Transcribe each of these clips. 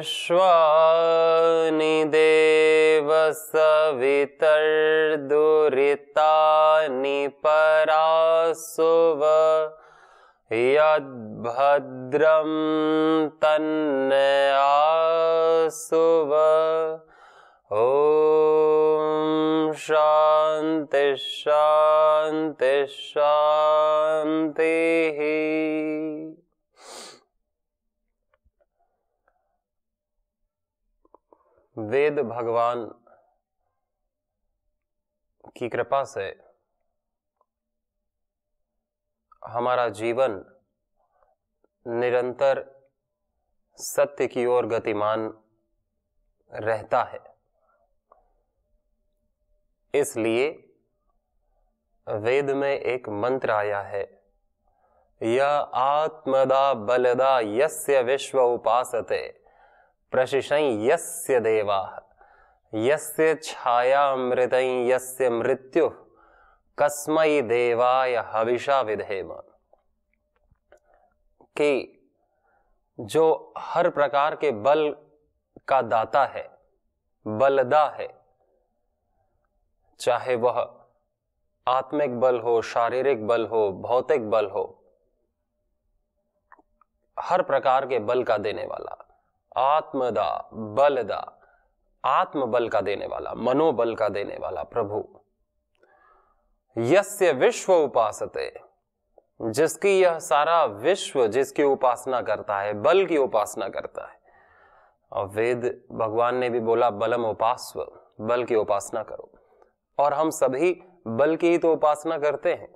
विश्वानि देव सवितर्दुरितानि परासुव यद्भद्रं तन्नयासुव। ओम शांति शांति शांति। वेद भगवान की कृपा से हमारा जीवन निरंतर सत्य की ओर गतिमान रहता है। इसलिए वेद में एक मंत्र आया है, यह आत्मदा बलदा यस्य विश्व उपासते प्रशिशं यस्य देवाः यस्य छायामृतं यस्य मृत्यु कस्मै देवाय हविषा विधेम। कि जो हर प्रकार के बल का दाता है, बलदा है, चाहे वह आत्मिक बल हो, शारीरिक बल हो, भौतिक बल हो, हर प्रकार के बल का देने वाला, आत्मदा बलदा, आत्म बल का देने वाला, मनोबल का देने वाला प्रभु, यस्य विश्व उपासते, जिसकी यह सारा विश्व जिसकी उपासना करता है, बल की उपासना करता है। और वेद भगवान ने भी बोला बलम उपास्व, बल की उपासना करो। और हम सभी बल की ही तो उपासना करते हैं।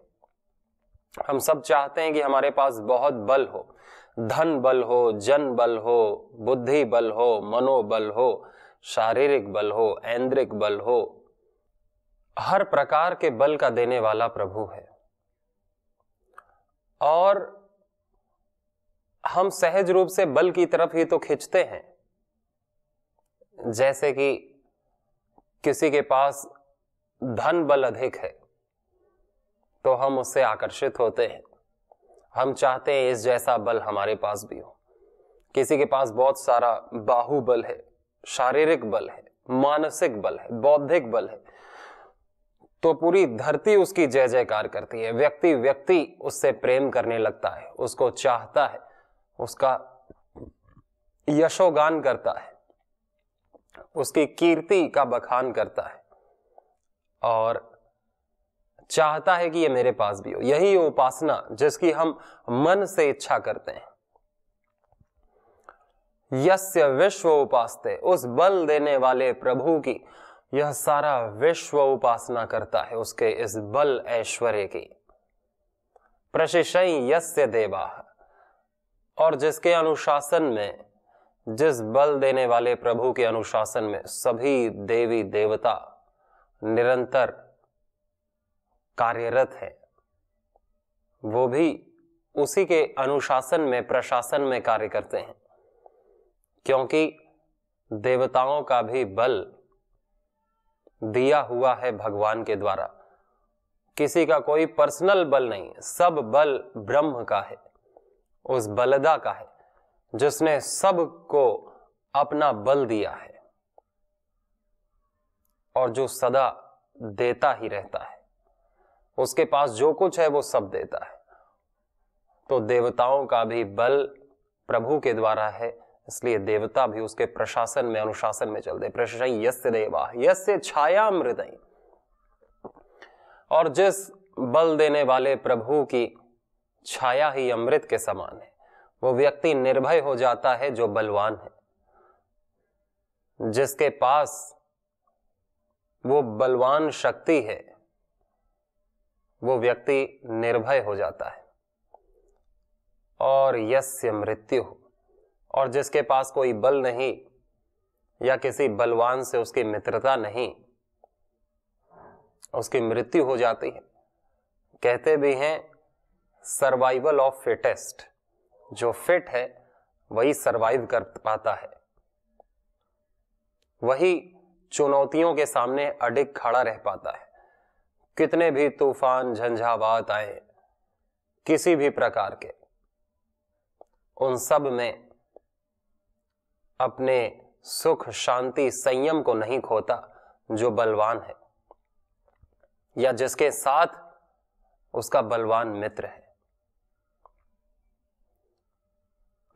हम सब चाहते हैं कि हमारे पास बहुत बल हो, धन बल हो, जन बल हो, बुद्धि बल हो, मनोबल हो, शारीरिक बल हो, ऐन्द्रिक बल हो। हर प्रकार के बल का देने वाला प्रभु है। और हम सहज रूप से बल की तरफ ही तो खींचते हैं। जैसे कि किसी के पास धन बल अधिक है तो हम उससे आकर्षित होते हैं। हम चाहते हैं इस जैसा बल हमारे पास भी हो। किसी के पास बहुत सारा बाहुबल है, शारीरिक बल है, मानसिक बल है, बौद्धिक बल है, तो पूरी धरती उसकी जय जयकार करती है। व्यक्ति व्यक्ति उससे प्रेम करने लगता है, उसको चाहता है, उसका यशोगान करता है, उसकी कीर्ति का बखान करता है और चाहता है कि ये मेरे पास भी हो। यही उपासना जिसकी हम मन से इच्छा करते हैं। यस्य विश्व उपासते, उस बल देने वाले प्रभु की यह सारा विश्व उपासना करता है, उसके इस बल ऐश्वर्य की। प्रशिशं यस्य देवाः, और जिसके अनुशासन में, जिस बल देने वाले प्रभु के अनुशासन में सभी देवी देवता निरंतर कार्यरत हैं, वो भी उसी के अनुशासन में, प्रशासन में कार्य करते हैं। क्योंकि देवताओं का भी बल दिया हुआ है भगवान के द्वारा। किसी का कोई पर्सनल बल नहीं, सब बल ब्रह्म का है, उस बलदा का है जिसने सबको अपना बल दिया है और जो सदा देता ही रहता है। उसके पास जो कुछ है वो सब देता है। तो देवताओं का भी बल प्रभु के द्वारा है, इसलिए देवता भी उसके प्रशासन में, अनुशासन में चलते। प्रशिशं यस्य देवाः यस्य छायामृतं, और जिस बल देने वाले प्रभु की छाया ही अमृत के समान है, वो व्यक्ति निर्भय हो जाता है जो बलवान है। जिसके पास वो बलवान शक्ति है वो व्यक्ति निर्भय हो जाता है। और यस्य मृत्यु, और जिसके पास कोई बल नहीं या किसी बलवान से उसकी मित्रता नहीं, उसकी मृत्यु हो जाती है। कहते भी हैं सर्वाइवल ऑफ फिटेस्ट, जो फिट है वही सरवाइव कर पाता है, वही चुनौतियों के सामने अडिग खड़ा रह पाता है। कितने भी तूफान झंझावात आए, किसी भी प्रकार के, उन सब में अपने सुख, शांति, संयम को नहीं खोता जो बलवान है या जिसके साथ उसका बलवान मित्र है।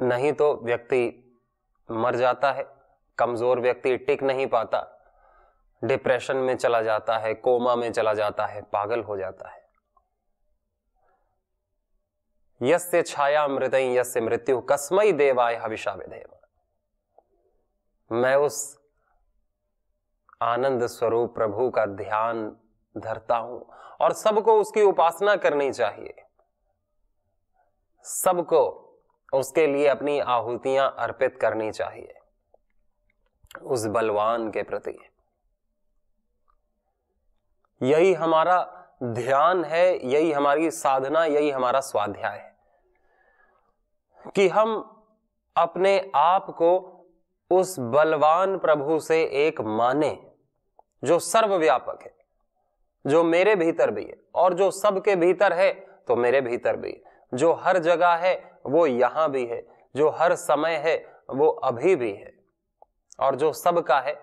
नहीं तो व्यक्ति मर जाता है, कमजोर व्यक्ति टिक नहीं पाता, डिप्रेशन में चला जाता है, कोमा में चला जाता है, पागल हो जाता है। यस्य छाया मृतय यस्य मृत्यु कस्मै देवाय हविषा विधेम। मैं उस आनंद स्वरूप प्रभु का ध्यान धरता हूं और सबको उसकी उपासना करनी चाहिए, सबको उसके लिए अपनी आहुतियां अर्पित करनी चाहिए उस बलवान के प्रति। यही हमारा ध्यान है, यही हमारी साधना, यही हमारा स्वाध्याय है कि हम अपने आप को उस बलवान प्रभु से एक माने जो सर्वव्यापक है, जो मेरे भीतर भी है और जो सबके भीतर है तो मेरे भीतर भी है, जो हर जगह है वो यहां भी है, जो हर समय है वो अभी भी है और जो सबका है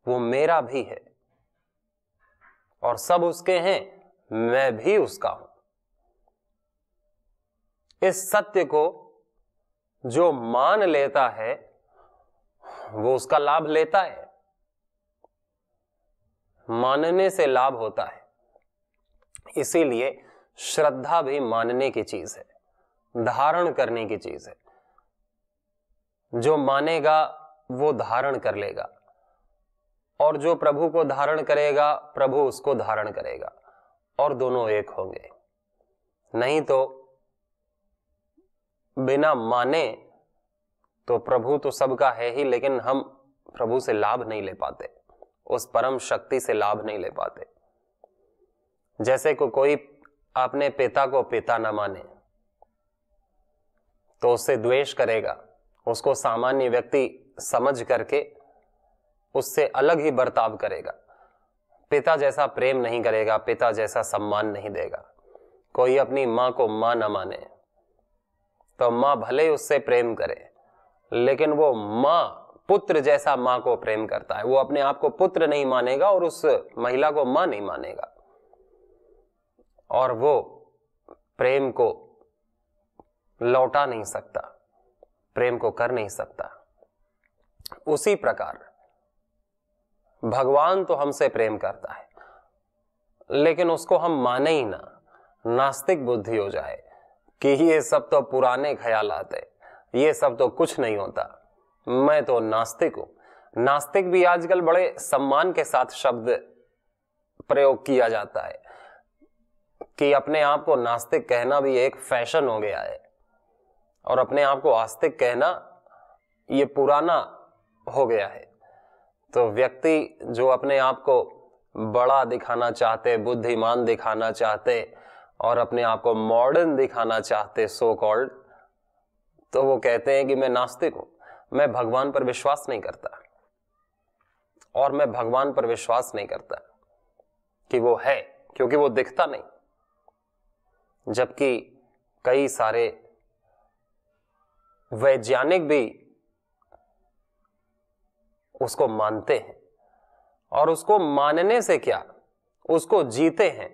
वो मेरा भी है और सब उसके हैं, मैं भी उसका हूं। इस सत्य को जो मान लेता है वो उसका लाभ लेता है। मानने से लाभ होता है, इसीलिए श्रद्धा भी मानने की चीज है, धारण करने की चीज है। जो मानेगा वो धारण कर लेगा और जो प्रभु को धारण करेगा प्रभु उसको धारण करेगा और दोनों एक होंगे। नहीं तो बिना माने तो प्रभु तो सबका है ही, लेकिन हम प्रभु से लाभ नहीं ले पाते, उस परम शक्ति से लाभ नहीं ले पाते। जैसे को कोई अपने पिता को पिता न माने तो उससे द्वेष करेगा, उसको सामान्य व्यक्ति समझ करके उससे अलग ही बर्ताव करेगा, पिता जैसा प्रेम नहीं करेगा, पिता जैसा सम्मान नहीं देगा। कोई अपनी मां को मां न माने तो मां भले उससे प्रेम करे, लेकिन वो मां पुत्र जैसा मां को प्रेम करता है। वो अपने आप को पुत्र नहीं मानेगा और उस महिला को मां नहीं मानेगा और वो प्रेम को लौटा नहीं सकता, प्रेम को कर नहीं सकता। उसी प्रकार भगवान तो हमसे प्रेम करता है, लेकिन उसको हम माने ही ना, नास्तिक बुद्धि हो जाए कि ये सब तो पुराने ख्यालात है, ये सब तो कुछ नहीं होता, मैं तो नास्तिक हूं। नास्तिक भी आजकल बड़े सम्मान के साथ शब्द प्रयोग किया जाता है कि अपने आप को नास्तिक कहना भी एक फैशन हो गया है और अपने आप को आस्तिक कहना ये पुराना हो गया है। तो व्यक्ति जो अपने आप को बड़ा दिखाना चाहते, बुद्धिमान दिखाना चाहते और अपने आप को मॉडर्न दिखाना चाहते, सो कॉल्ड, तो वो कहते हैं कि मैं नास्तिक हूं, मैं भगवान पर विश्वास नहीं करता और मैं भगवान पर विश्वास नहीं करता कि वो है, क्योंकि वो दिखता नहीं। जबकि कई सारे वैज्ञानिक भी उसको मानते हैं और उसको मानने से क्या, उसको जीते हैं।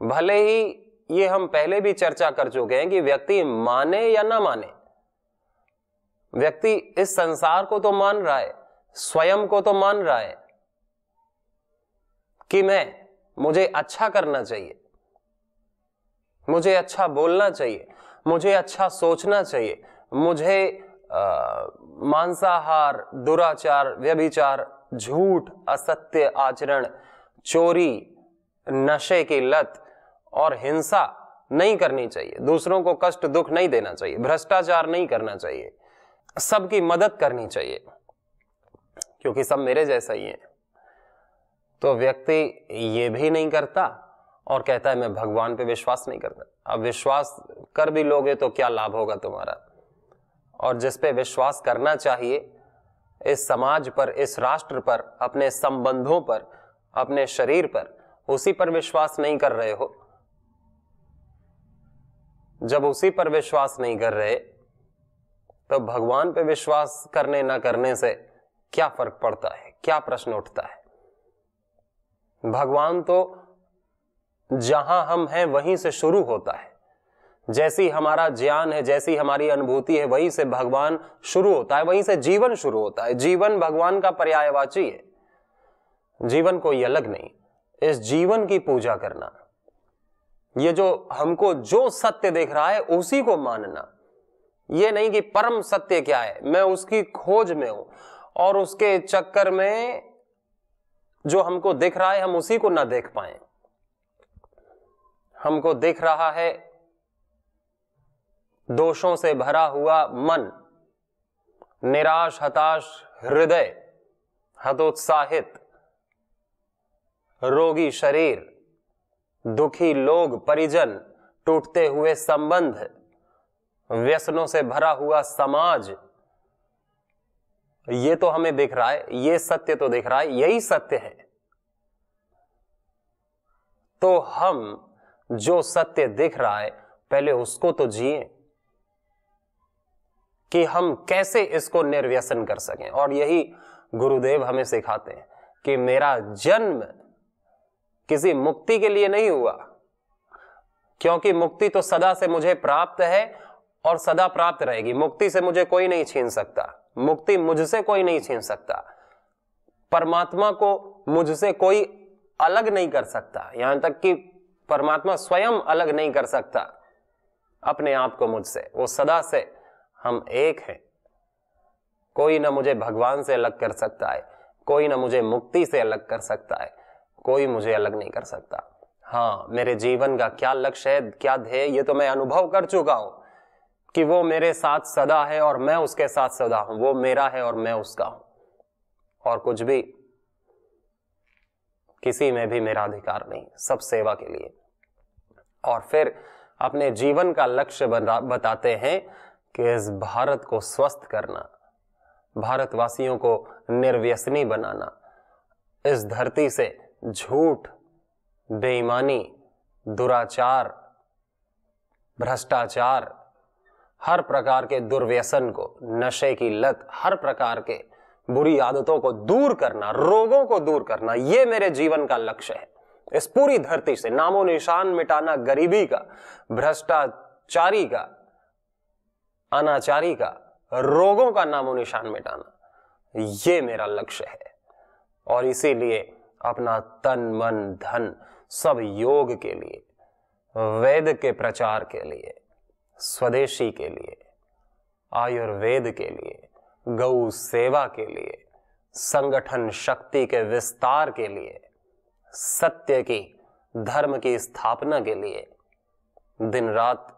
भले ही ये हम पहले भी चर्चा कर चुके हैं कि व्यक्ति माने या ना माने, व्यक्ति इस संसार को तो मान रहा है, स्वयं को तो मान रहा है कि मुझे अच्छा करना चाहिए, मुझे अच्छा बोलना चाहिए, मुझे अच्छा सोचना चाहिए, मुझे मांसाहार, दुराचार, व्यभिचार, झूठ, असत्य आचरण, चोरी, नशे की लत और हिंसा नहीं करनी चाहिए, दूसरों को कष्ट दुख नहीं देना चाहिए, भ्रष्टाचार नहीं करना चाहिए, सबकी मदद करनी चाहिए क्योंकि सब मेरे जैसा ही है। तो व्यक्ति ये भी नहीं करता और कहता है मैं भगवान पे विश्वास नहीं करता। अब विश्वास कर भी लोगे तो क्या लाभ होगा तुम्हारा? और जिस पे विश्वास करना चाहिए, इस समाज पर, इस राष्ट्र पर, अपने संबंधों पर, अपने शरीर पर, उसी पर विश्वास नहीं कर रहे हो। जब उसी पर विश्वास नहीं कर रहे तो भगवान पे विश्वास करने ना करने से क्या फर्क पड़ता है, क्या प्रश्न उठता है? भगवान तो जहां हम हैं वहीं से शुरू होता है। जैसी हमारा ज्ञान है, जैसी हमारी अनुभूति है, वहीं से भगवान शुरू होता है, वहीं से जीवन शुरू होता है। जीवन भगवान का पर्यायवाची है, जीवन कोई अलग नहीं। इस जीवन की पूजा करना, ये जो हमको जो सत्य दिख रहा है उसी को मानना, ये नहीं कि परम सत्य क्या है, मैं उसकी खोज में हूं और उसके चक्कर में जो हमको दिख रहा है हम उसी को ना देख पाए। हमको दिख रहा है दोषों से भरा हुआ मन, निराश हताश हृदय, हतोत्साहित रोगी शरीर, दुखी लोग परिजन, टूटते हुए संबंध, व्यसनों से भरा हुआ समाज, ये तो हमें दिख रहा है, ये सत्य तो दिख रहा है, यही सत्य है। तो हम जो सत्य दिख रहा है पहले उसको तो जिए कि हम कैसे इसको निर्व्यसन कर सकें। और यही गुरुदेव हमें सिखाते हैं कि मेरा जन्म किसी मुक्ति के लिए नहीं हुआ, क्योंकि मुक्ति तो सदा से मुझे प्राप्त है और सदा प्राप्त रहेगी। मुक्ति से मुझे कोई नहीं छीन सकता, मुक्ति मुझसे कोई नहीं छीन सकता, परमात्मा को मुझसे कोई अलग नहीं कर सकता, यहां तक कि परमात्मा स्वयं अलग नहीं कर सकता अपने आप को मुझसे। वो सदा से हम एक हैं। कोई ना मुझे भगवान से अलग कर सकता है, कोई ना मुझे मुक्ति से अलग कर सकता है, कोई मुझे अलग नहीं कर सकता। हाँ, मेरे जीवन का क्या लक्ष्य है, क्या ध्येय, ये तो मैं अनुभव कर चुका हूं कि वो मेरे साथ सदा है और मैं उसके साथ सदा हूं, वो मेरा है और मैं उसका हूं, और कुछ भी किसी में भी मेरा अधिकार नहीं, सब सेवा के लिए। और फिर अपने जीवन का लक्ष्य बताते हैं कि इस भारत को स्वस्थ करना, भारतवासियों को निर्व्यसनी बनाना, इस धरती से झूठ, बेईमानी, दुराचार, भ्रष्टाचार, हर प्रकार के दुर्व्यसन को, नशे की लत, हर प्रकार के बुरी आदतों को दूर करना, रोगों को दूर करना, ये मेरे जीवन का लक्ष्य है। इस पूरी धरती से नामो निशान मिटाना, गरीबी का, भ्रष्टाचारी का, अनाचारी का, रोगों का नामो निशान मिटाना, ये मेरा लक्ष्य है। और इसीलिए अपना तन मन धन सब योग के लिए, वेद के प्रचार के लिए, स्वदेशी के लिए, आयुर्वेद के लिए, गौ सेवा के लिए, संगठन शक्ति के विस्तार के लिए, सत्य की, धर्म की स्थापना के लिए दिन रात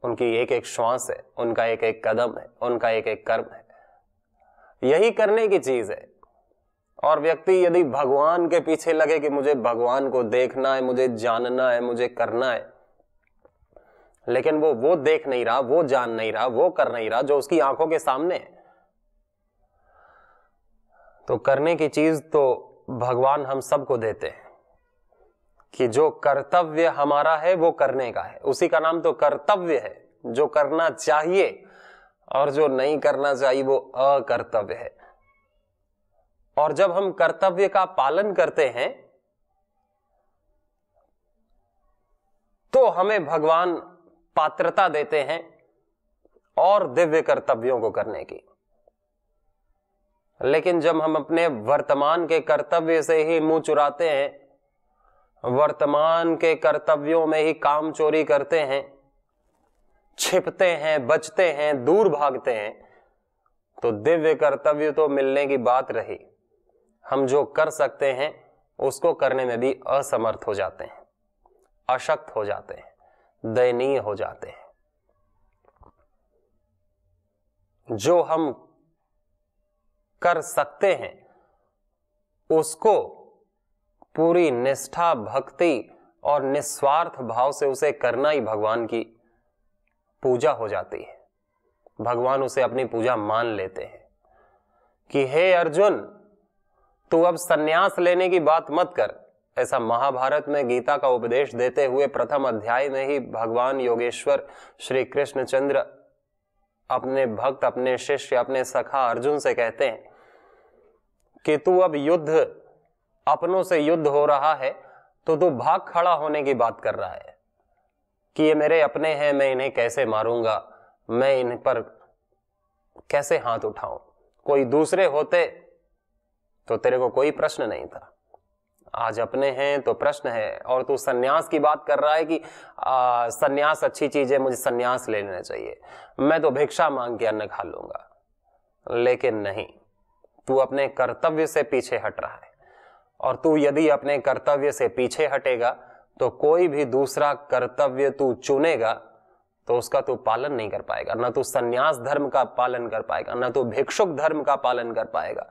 उनकी एक एक श्वास है, उनका एक एक कदम है, उनका एक एक कर्म है, यही करने की चीज है। और व्यक्ति यदि भगवान के पीछे लगे कि मुझे भगवान को देखना है, मुझे जानना है, मुझे करना है, लेकिन वो देख नहीं रहा, वो जान नहीं रहा, वो कर नहीं रहा जो उसकी आंखों के सामने है, तो करने की चीज तो भगवान हम सबको देते हैं कि जो कर्तव्य हमारा है वो करने का है, उसी का नाम तो कर्तव्य है। जो करना चाहिए और जो नहीं करना चाहिए वो अकर्तव्य है। और जब हम कर्तव्य का पालन करते हैं तो हमें भगवान पात्रता देते हैं और दिव्य कर्तव्यों को करने की। लेकिन जब हम अपने वर्तमान के कर्तव्य से ही मुंह चुराते हैं, वर्तमान के कर्तव्यों में ही काम चोरी करते हैं, छिपते हैं, बचते हैं, दूर भागते हैं, तो दिव्य कर्तव्य तो मिलने की बात रही। हम जो कर सकते हैं उसको करने में भी असमर्थ हो जाते हैं, अशक्त हो जाते हैं, दयनीय हो जाते हैं। जो हम कर सकते हैं उसको पूरी निष्ठा, भक्ति और निस्वार्थ भाव से उसे करना ही भगवान की पूजा हो जाती है। भगवान उसे अपनी पूजा मान लेते हैं कि हे अर्जुन, तू अब सन्यास लेने की बात मत कर। ऐसा महाभारत में गीता का उपदेश देते हुए प्रथम अध्याय में ही भगवान योगेश्वर श्री कृष्णचंद्र अपने भक्त, अपने शिष्य, अपने सखा अर्जुन से कहते हैं कि तू अब युद्ध, अपनों से युद्ध हो रहा है तो तू भाग खड़ा होने की बात कर रहा है कि ये मेरे अपने हैं, मैं इन्हें कैसे मारूंगा, मैं इन पर कैसे हाथ उठाऊं। कोई दूसरे होते तो तेरे को कोई प्रश्न नहीं था, आज अपने हैं तो प्रश्न है। और तू सन्यास की बात कर रहा है कि सन्यास अच्छी चीज है, मुझे सन्यास ले लेना चाहिए, मैं तो भिक्षा मांग के अन्न खा लूंगा। लेकिन नहीं, तू अपने कर्तव्य से पीछे हट रहा है। और तू यदि अपने कर्तव्य से पीछे हटेगा तो कोई भी दूसरा कर्तव्य तू चुनेगा तो उसका तू पालन नहीं कर पाएगा। ना तू सन्यास धर्म का पालन कर पाएगा, ना तू भिक्षुक धर्म का पालन कर पाएगा,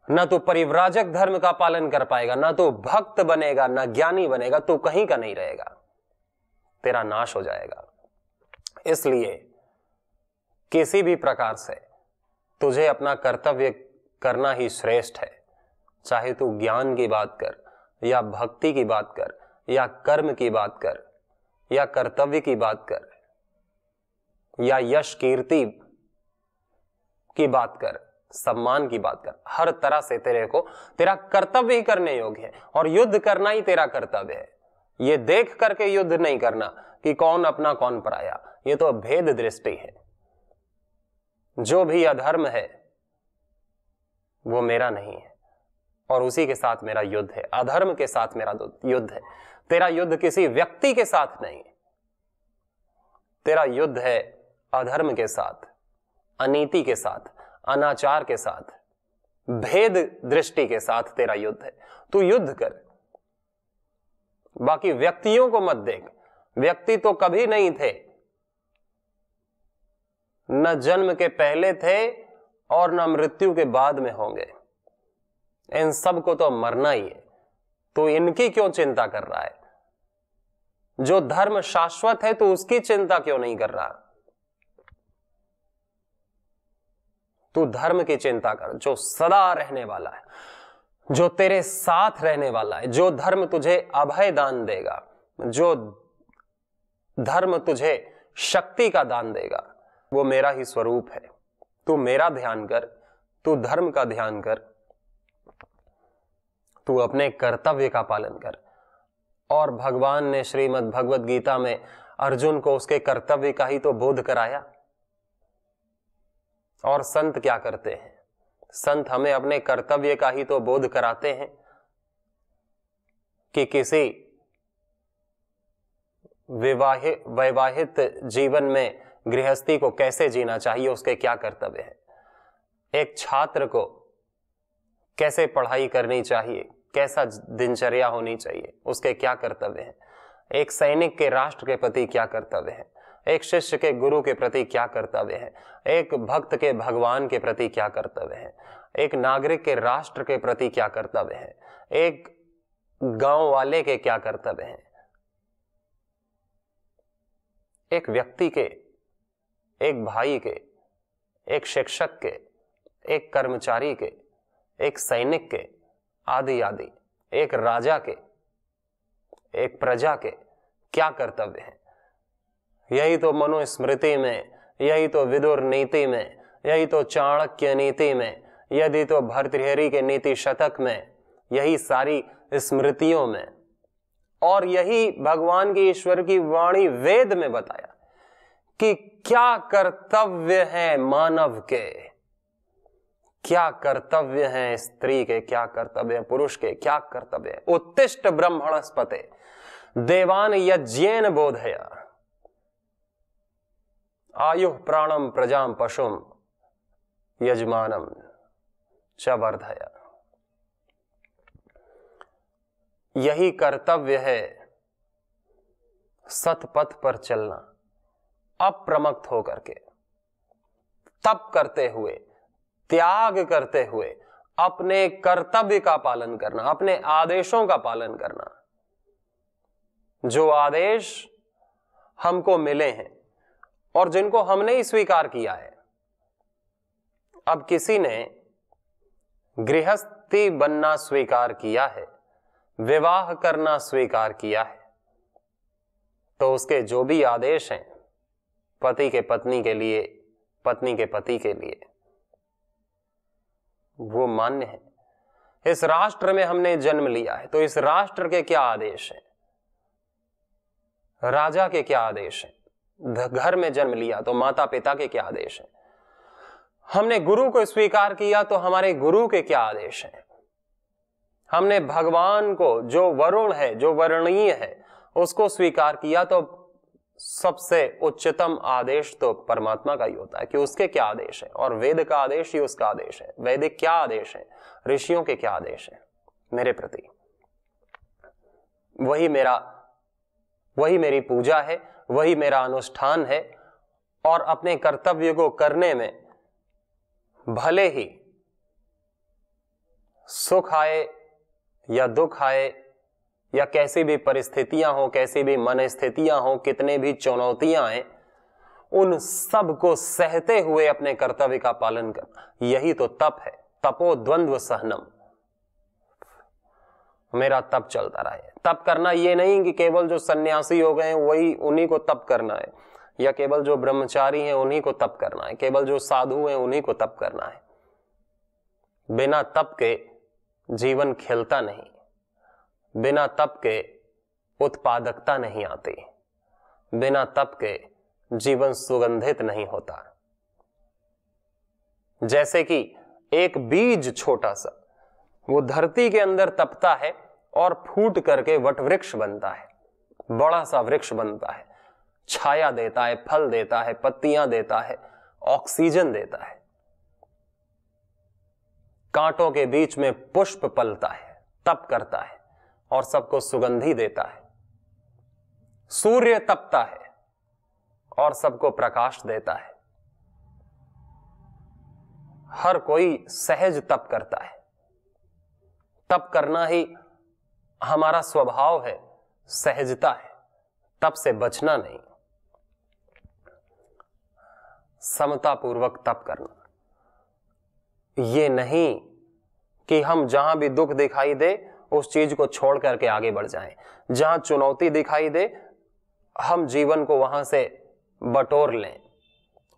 ना तू परिव्राजक धर्म का पालन कर पाएगा, ना तू भक्त बनेगा, ना ज्ञानी बनेगा, तू कहीं का नहीं रहेगा, तेरा नाश हो जाएगा। इसलिए किसी भी प्रकार से तुझे अपना कर्तव्य करना ही श्रेष्ठ है। चाहे तू ज्ञान की बात कर, या भक्ति की बात कर, या कर्म की बात कर, या कर्तव्य की बात कर, या यश कीर्ति की बात कर, सम्मान की बात कर, हर तरह से तेरे को तेरा कर्तव्य ही करने योग्य है। और युद्ध करना ही तेरा कर्तव्य है। ये देख करके युद्ध नहीं करना कि कौन अपना कौन पराया, ये तो भेद दृष्टि है। जो भी अधर्म है वो मेरा नहीं है और उसी के साथ मेरा युद्ध है, अधर्म के साथ मेरा युद्ध है। तेरा युद्ध किसी व्यक्ति के साथ नहीं, तेरा युद्ध है अधर्म के साथ, अनीति के साथ, अनाचार के साथ, भेद दृष्टि के साथ तेरा युद्ध है। तू युद्ध कर, बाकी व्यक्तियों को मत देख। व्यक्ति तो कभी नहीं थे, न जन्म के पहले थे और न मृत्यु के बाद में होंगे। इन सब को तो मरना ही है, तो इनकी क्यों चिंता कर रहा है? जो धर्म शाश्वत है तो उसकी चिंता क्यों नहीं कर रहा? तू धर्म की चिंता कर जो सदा रहने वाला है, जो तेरे साथ रहने वाला है, जो धर्म तुझे अभय दान देगा, जो धर्म तुझे शक्ति का दान देगा, वो मेरा ही स्वरूप है। तू मेरा ध्यान कर, तू धर्म का ध्यान कर, तू अपने कर्तव्य का पालन कर। और भगवान ने श्रीमद् भगवद गीता में अर्जुन को उसके कर्तव्य का ही तो बोध कराया। और संत क्या करते हैं? संत हमें अपने कर्तव्य का ही तो बोध कराते हैं कि किसी वैवाहित जीवन में गृहस्थी को कैसे जीना चाहिए, उसके क्या कर्तव्य है। एक छात्र को कैसे पढ़ाई करनी चाहिए, कैसा दिनचर्या होनी चाहिए, उसके क्या कर्तव्य हैं। एक सैनिक के राष्ट्र के प्रति क्या कर्तव्य है, एक शिष्य के गुरु के प्रति क्या कर्तव्य है, एक भक्त के भगवान के प्रति क्या कर्तव्य है, एक नागरिक के राष्ट्र के प्रति क्या कर्तव्य है, एक गांव वाले के क्या कर्तव्य हैं, एक व्यक्ति के, एक भाई के, एक शिक्षक के, एक कर्मचारी के, एक सैनिक के, आदि आदि, एक राजा के, एक प्रजा के क्या कर्तव्य है। यही तो मनुस्मृति में, यही तो विदुर नीति में, यही तो चाणक्य नीति में, यदि तो भर्तृहरि के नीति शतक में, यही सारी स्मृतियों में, और यही भगवान की ईश्वर की वाणी वेद में बताया कि क्या कर्तव्य है मानव के, क्या कर्तव्य है स्त्री के, क्या कर्तव्य है पुरुष के, क्या कर्तव्य है। उत्तिष्ठ ब्रह्मणस्पते देवान यज्ञेन बोधया आयुः प्राणम प्रजाम पशुम यजमानम च वर्धया। यही कर्तव्य है सतपथ पर चलना, अप्रमत्त होकर के, तप करते हुए, त्याग करते हुए, अपने कर्तव्य का पालन करना, अपने आदेशों का पालन करना। जो आदेश हमको मिले हैं और जिनको हमने ही स्वीकार किया है। अब किसी ने गृहस्थी बनना स्वीकार किया है, विवाह करना स्वीकार किया है, तो उसके जो भी आदेश हैं पति के पत्नी के लिए पत्नी के पति के लिए, वो मान्य है। इस राष्ट्र में हमने जन्म लिया है तो इस राष्ट्र के क्या आदेश हैं, राजा के क्या आदेश हैं, घर में जन्म लिया तो माता पिता के क्या आदेश हैं, हमने गुरु को स्वीकार किया तो हमारे गुरु के क्या आदेश हैं, हमने भगवान को जो वरुण है, जो वर्णीय है, उसको स्वीकार किया तो सबसे उच्चतम आदेश तो परमात्मा का ही होता है कि उसके क्या आदेश है, और वेद का आदेश ही उसका आदेश है। वैदिक क्या आदेश है, ऋषियों के क्या आदेश है मेरे प्रति, वही मेरी पूजा है, वही मेरा अनुष्ठान है। और अपने कर्तव्य को करने में भले ही सुख आए या दुख आए या कैसी भी परिस्थितियां हो, कैसी भी मनस्थितियां हो, कितने भी चुनौतियां आए, उन सब को सहते हुए अपने कर्तव्य का पालन करना, यही तो तप है। तपो द्वंद्व सहनम, मेरा तप चलता रहे। तप करना ये नहीं कि केवल जो सन्यासी हो गए वही उन्हीं को तप करना है, या केवल जो ब्रह्मचारी हैं उन्हीं को तप करना है, केवल जो साधु हैं उन्हीं को तप करना है। बिना तप के जीवन खिलता नहीं, बिना तप के उत्पादकता नहीं आती, बिना तप के जीवन सुगंधित नहीं होता। जैसे कि एक बीज छोटा सा वो धरती के अंदर तपता है और फूट करके वटवृक्ष बनता है, बड़ा सा वृक्ष बनता है, छाया देता है, फल देता है, पत्तियां देता है, ऑक्सीजन देता है, कांटों के बीच में पुष्प पलता है, तप करता है और सबको सुगंधी देता है। सूर्य तपता है और सबको प्रकाश देता है। हर कोई सहज तप करता है। तप करना ही हमारा स्वभाव है, सहजता है, तप से बचना नहीं। समतापूर्वक तप करना, ये नहीं कि हम जहां भी दुख दिखाई दे उस चीज को छोड़ करके आगे बढ़ जाएं, जहां चुनौती दिखाई दे हम जीवन को वहां से बटोर लें।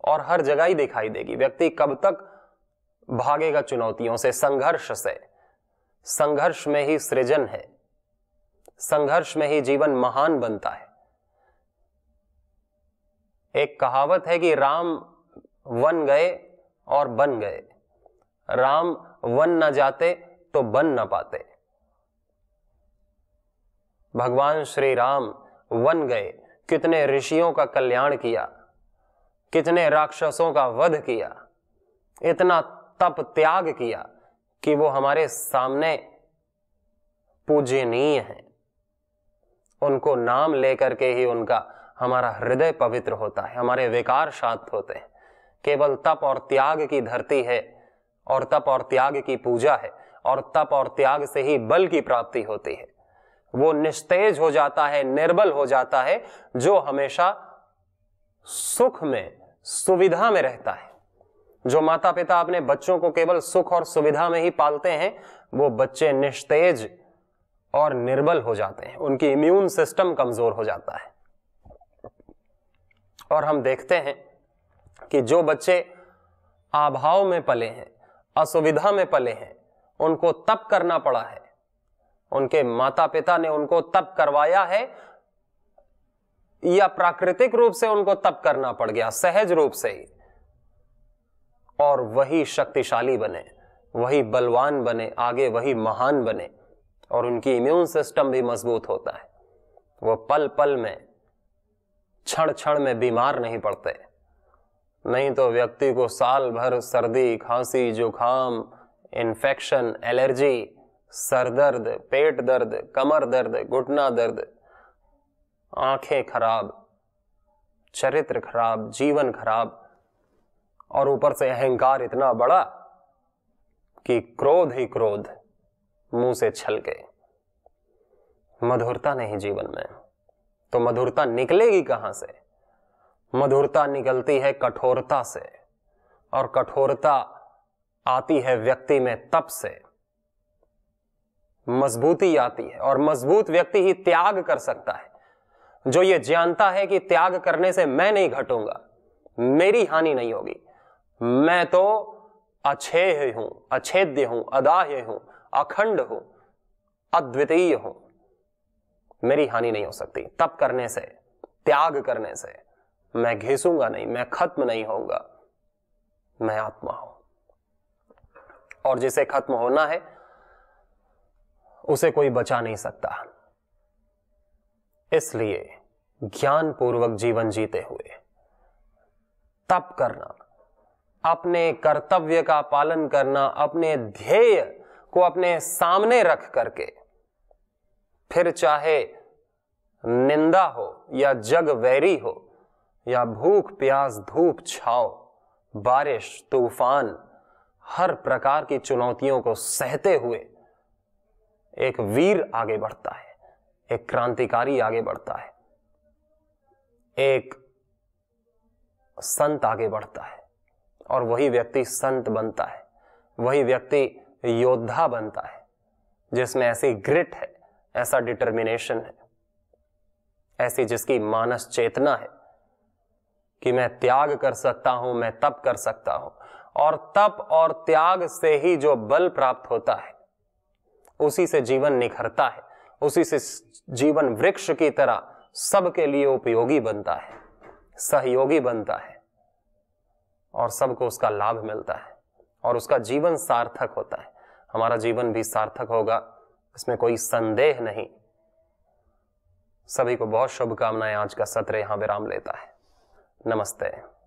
और हर जगह ही दिखाई देगी, व्यक्ति कब तक भागेगा चुनौतियों से, संघर्ष से। संघर्ष में ही सृजन है, संघर्ष में ही जीवन महान बनता है। एक कहावत है कि राम वन गए और बन गए, राम वन न जाते तो बन न पाते। भगवान श्री राम वन गए, कितने ऋषियों का कल्याण किया, कितने राक्षसों का वध किया, इतना तप त्याग किया कि वो हमारे सामने पूजनीय हैं। उनको नाम लेकर के ही उनका हमारा हृदय पवित्र होता है, हमारे विकार शांत होते हैं। केवल तप और त्याग की धरती है और तप और त्याग की पूजा है, और तप और त्याग से ही बल की प्राप्ति होती है। वो निस्तेज हो जाता है, निर्बल हो जाता है जो हमेशा सुख में, सुविधा में रहता है। जो माता पिता अपने बच्चों को केवल सुख और सुविधा में ही पालते हैं, वो बच्चे निस्तेज और निर्बल हो जाते हैं, उनकी इम्यून सिस्टम कमजोर हो जाता है। और हम देखते हैं कि जो बच्चे अभाव में पले हैं, असुविधा में पले हैं, उनको तप करना पड़ा है, उनके माता पिता ने उनको तप करवाया है, या प्राकृतिक रूप से उनको तप करना पड़ गया, सहज रूप से ही, और वही शक्तिशाली बने, वही बलवान बने, आगे वही महान बने, और उनकी इम्यून सिस्टम भी मजबूत होता है। वो पल पल में, क्षण क्षण में बीमार नहीं पड़ते। नहीं तो व्यक्ति को साल भर सर्दी, खांसी, जुकाम, इन्फेक्शन, एलर्जी, सरदर्द, पेट दर्द, कमर दर्द, घुटना दर्द, आंखें खराब, चरित्र खराब, जीवन खराब, और ऊपर से अहंकार इतना बड़ा कि क्रोध ही क्रोध मुंह से छलके। मधुरता नहीं जीवन में, तो मधुरता निकलेगी कहां से? मधुरता निकलती है कठोरता से, और कठोरता आती है व्यक्ति में तप से। मजबूती आती है, और मजबूत व्यक्ति ही त्याग कर सकता है, जो ये जानता है कि त्याग करने से मैं नहीं घटूंगा, मेरी हानि नहीं होगी, मैं तो अछेय हूं, अछेद्य हूं, अदाह्य हूं, अखंड हूं, अद्वितीय हूं, मेरी हानि नहीं हो सकती। तप करने से, त्याग करने से मैं घिसूंगा नहीं, मैं खत्म नहीं होऊंगा, मैं आत्मा हूं। और जिसे खत्म होना है उसे कोई बचा नहीं सकता। इसलिए ज्ञान पूर्वक जीवन जीते हुए तप करना, अपने कर्तव्य का पालन करना, अपने ध्येय को अपने सामने रख करके, फिर चाहे निंदा हो या जग वैरी हो या भूख प्यास धूप छाव बारिश तूफान, हर प्रकार की चुनौतियों को सहते हुए एक वीर आगे बढ़ता है, एक क्रांतिकारी आगे बढ़ता है, एक संत आगे बढ़ता है। और वही व्यक्ति संत बनता है, वही व्यक्ति योद्धा बनता है जिसमें ऐसी ग्रिट है, ऐसा डिटर्मिनेशन है, ऐसी जिसकी मानस चेतना है कि मैं त्याग कर सकता हूं, मैं तप कर सकता हूं। और तप और त्याग से ही जो बल प्राप्त होता है, उसी से जीवन निखरता है, उसी से जीवन वृक्ष की तरह सबके लिए उपयोगी बनता है, सहयोगी बनता है, और सबको उसका लाभ मिलता है और उसका जीवन सार्थक होता है। हमारा जीवन भी सार्थक होगा, इसमें कोई संदेह नहीं। सभी को बहुत शुभकामनाएं। आज का सत्र यहां विराम लेता है। नमस्ते।